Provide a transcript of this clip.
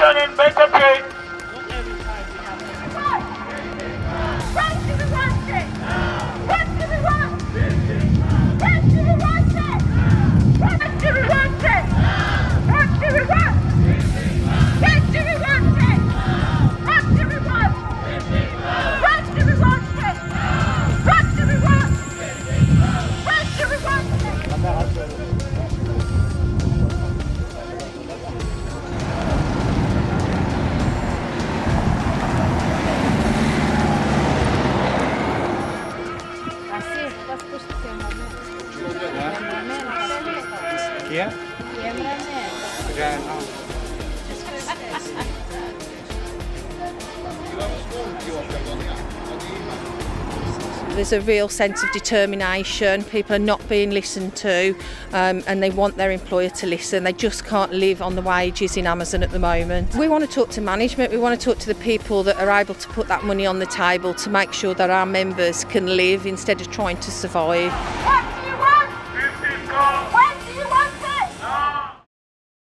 competition in Baker Street. There's a real sense of determination. People are not being listened to, and they want their employer to listen. They just can't live on the wages in Amazon at the moment. We want to talk to management. We want to talk to the people that are able to put that money on the table to make sure that our members can live instead of trying to survive.